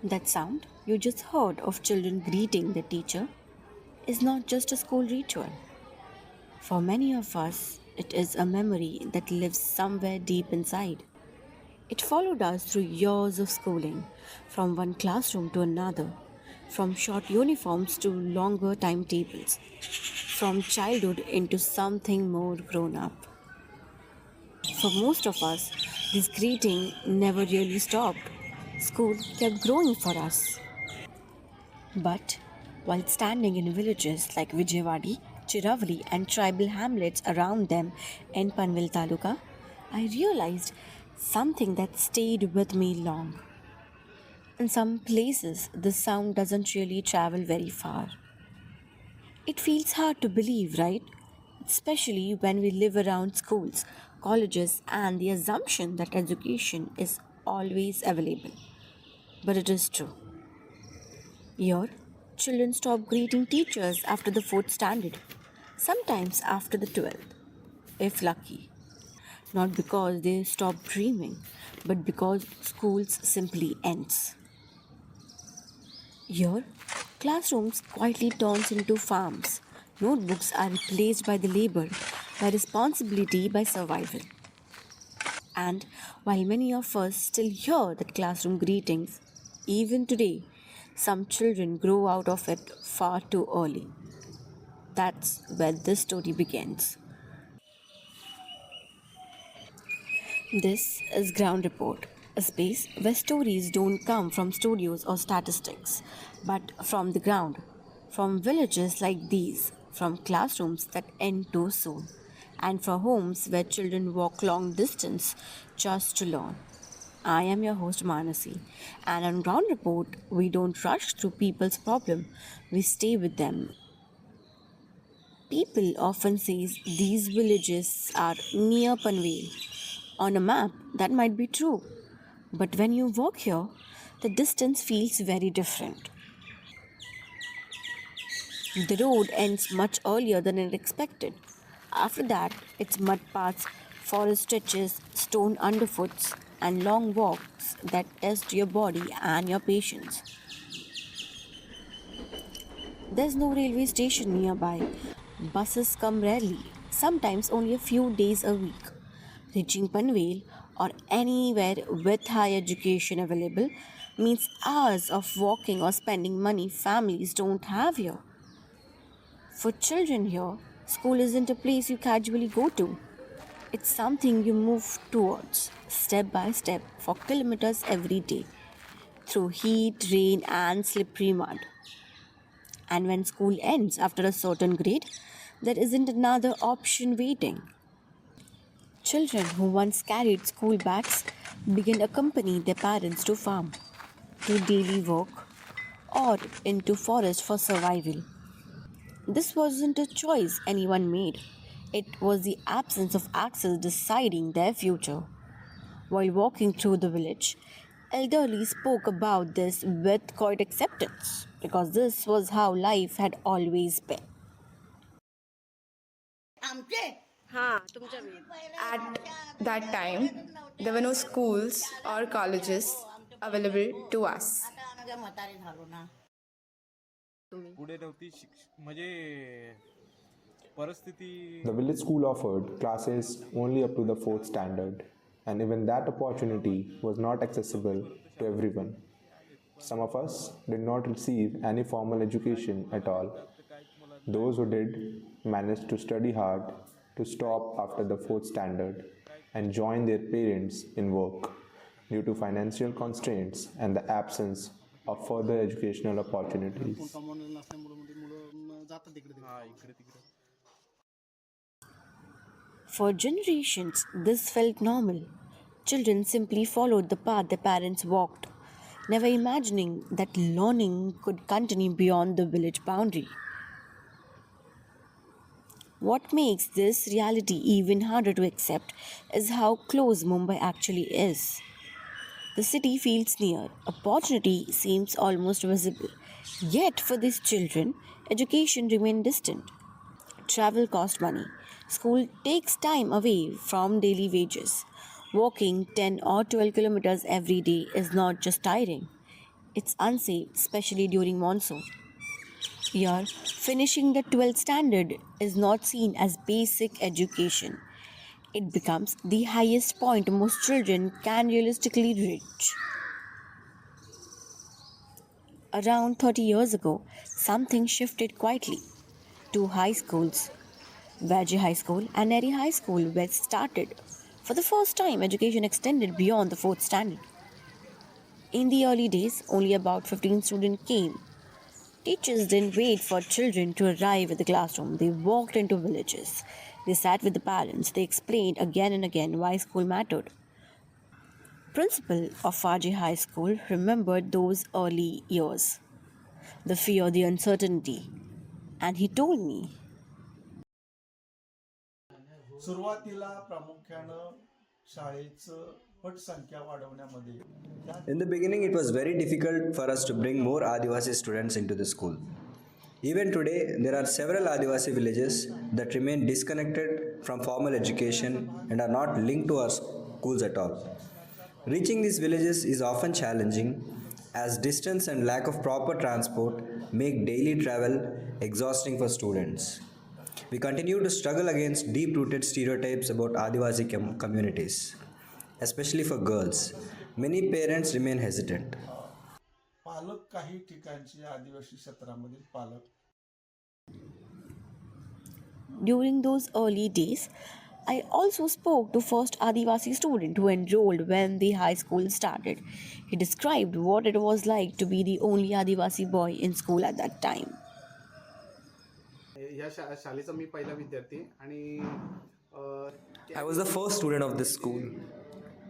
That sound you just heard of children greeting the teacher is not just a school ritual. For many of us, it is a memory that lives somewhere deep inside. It followed us through years of schooling, from one classroom to another, from short uniforms to longer timetables, from childhood into something more grown up. For most of us, this greeting never really stopped. School kept growing for us. But while standing in villages like Vijayawadi, Chiravali, and tribal hamlets around them in Panvel Taluka, I realized something that stayed with me long. In some places, the sound doesn't really travel very far. It feels hard to believe, right? Especially when we live around schools, colleges, and the assumption that education is always available. But it is true. Here, children stop greeting teachers after the fourth standard, sometimes after the 12th, if lucky. Not because they stop dreaming, but because schools simply ends. Here, classrooms quietly turns into farms. Notebooks are replaced by the labor, by responsibility, by survival. And while many of us still hear that classroom greetings, even today, some children grow out of it far too early. That's where this story begins. This is Ground Report, a space where stories don't come from studios or statistics, but from the ground, from villages like these, from classrooms that end too soon, and for homes where children walk long distance just to learn. I am your host Manasi, and on Ground Report, we don't rush through people's problem, we stay with them. People often say these villages are near Panvel. On a map, that might be true. But when you walk here, the distance feels very different. The road ends much earlier than I expected. After that, it's mud paths, forest stretches, stone underfoots, and long walks that test your body and your patience. There's no railway station nearby. Buses come rarely, sometimes only a few days a week. Reaching Panvel or anywhere with high education available means hours of walking or spending money families don't have here. For children here, school isn't a place you casually go to. It's something you move towards, step by step, for kilometers every day, through heat, rain, and slippery mud. And when school ends after a certain grade, there isn't another option waiting. Children who once carried school bags begin accompany their parents to farm, to daily work, or into forest for survival. This wasn't a choice anyone made. It was the absence of access deciding their future. While walking through the village, elderly spoke about this with quiet acceptance because this was how life had always been. At that time, there were no schools or colleges available to us. पुढे नव्हती म्हणजे परिस्थिती. The village school offered classes only up to the fourth standard, and even that opportunity was not accessible to everyone. Some of us did not receive any formal education at all. Those who did managed to study hard, to stop after the fourth standard, and join their parents in work due to financial constraints and the absence of further educational opportunities. For generations, this felt normal. Children simply followed the path their parents walked, never imagining that learning could continue beyond the village boundary. What makes this reality even harder to accept is how close Mumbai actually is. The city feels near, opportunity seems almost visible. Yet, for these children, education remains distant. Travel costs money. School takes time away from daily wages. Walking 10 or 12 kilometers every day is not just tiring, It's unsafe, especially during monsoon. Here, finishing the 12th standard is not seen as basic education. It becomes the highest point most children can realistically reach. Around 30 years ago, something shifted quietly. Two high schools, Vajay High School and Neri High School, were started. For the first time, education extended beyond the 4th standard. In the early days, only about 15 students came. Teachers didn't wait for children to arrive at the classroom. They walked into villages. They sat with the parents. They explained again and again why school mattered. Principal of Faji High School remembered those early years, the fear, the uncertainty, and he told me, सुरुवातीला प्रामुख्यानं शाळेचं पटसंख्या वाढवण्यामध्ये In the beginning, it was very difficult for us to bring more Adivasi students into the school. Even today, there are several Adivasi villages that remain disconnected from formal education and are not linked to our schools at all. Reaching these villages is often challenging as distance and lack of proper transport make daily travel exhausting for students. We continue to struggle against deep rooted stereotypes about Adivasi communities, especially for girls. Many parents remain hesitant. पालक काही ठिकाणचे आदिवासी क्षेत्रामधील पालक during those early days, I also spoke to first Adivasi student who enrolled when the high school started. He described what it was like to be the only Adivasi boy in school at that time. या शाळेचा मी पहिला विद्यार्थी आणि I was the first student of this school.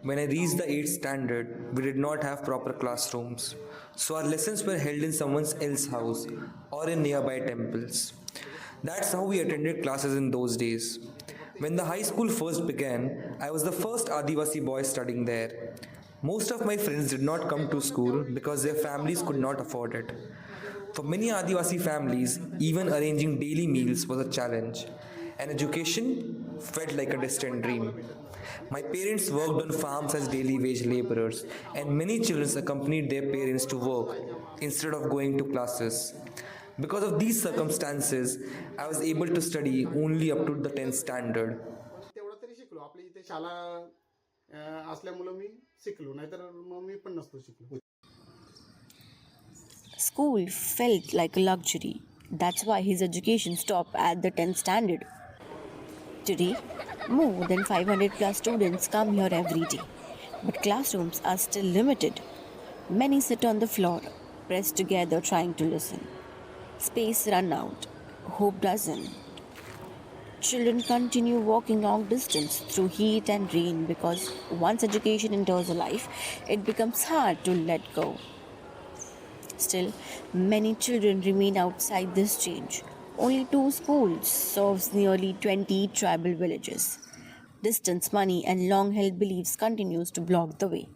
When I reached the 8th standard, we did not have proper classrooms, so our lessons were held in someone else's house or in nearby temples. That's how we attended classes in those days. When the high school first began, I was the first Adivasi boy studying there. Most of my friends did not come to school because their families could not afford it. For many Adivasi families, even arranging daily meals was a challenge, and education felt like a distant dream. My parents worked on farms as daily wage laborers, and many children accompanied their parents to work instead of going to classes. Because of these circumstances, I was able to study only up to the 10th standard. तेवढं तरी शिकलो. आपल्या इथे शाळा असल्यामुळे मी शिकलो, नाहीतर मग मी पण नसतो शिकलो. School felt like a luxury. That's why his education stopped at the 10th standard. Today, more than 500 plus students come here every day. But classrooms are still limited. Many sit on the floor, pressed together trying to listen. Space run out. Hope doesn't. Children continue walking long distance through heat and rain because once education enters a life, it becomes hard to let go. Still, many children remain outside this change. Only 2 schools serves nearly 20 tribal villages. Distance, money, and long-held beliefs continues to block the way.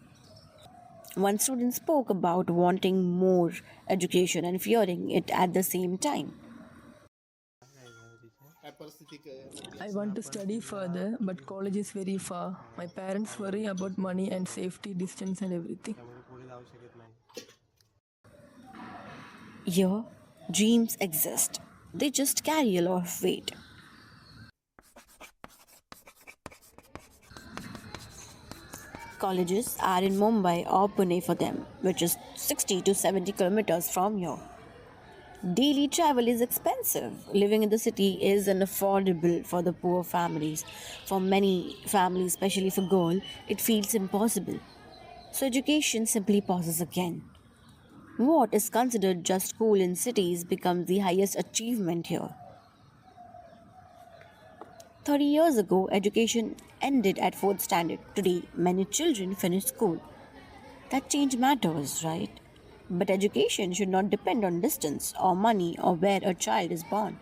One student spoke about wanting more education and fearing it at the same time. I want to study further, but college is very far. My parents worry about money and safety, distance, and everything. Here, dreams exist. They just carry a lot of weight. Colleges are in Mumbai or Pune for them, which is 60 to 70 kilometers from here. Daily travel is expensive. Living in the city is unaffordable for the poor families. For many families, especially for girls, it feels impossible. So education simply pauses again. What is considered just school in cities becomes the highest achievement here. 30 years ago, education ended at 4th standard. Today, many children finish school. That change matters, right? But education should not depend on distance or money or where a child is born.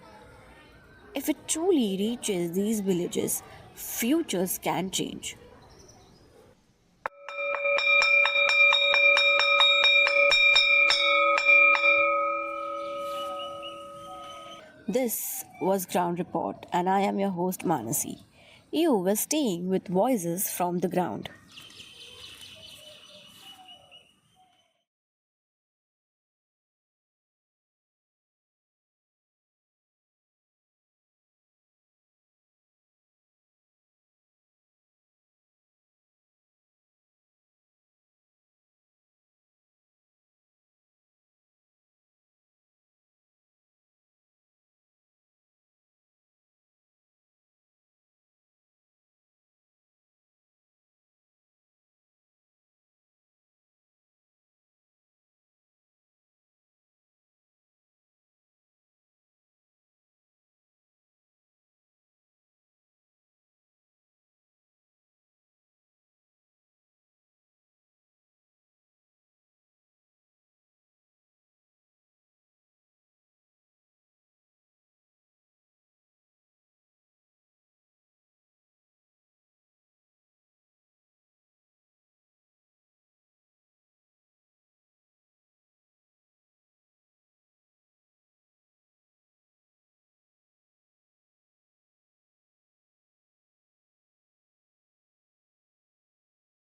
If it truly reaches these villages, futures can change. This was Ground Report, and I am your host Manasi. You were staying with Voices from the Ground.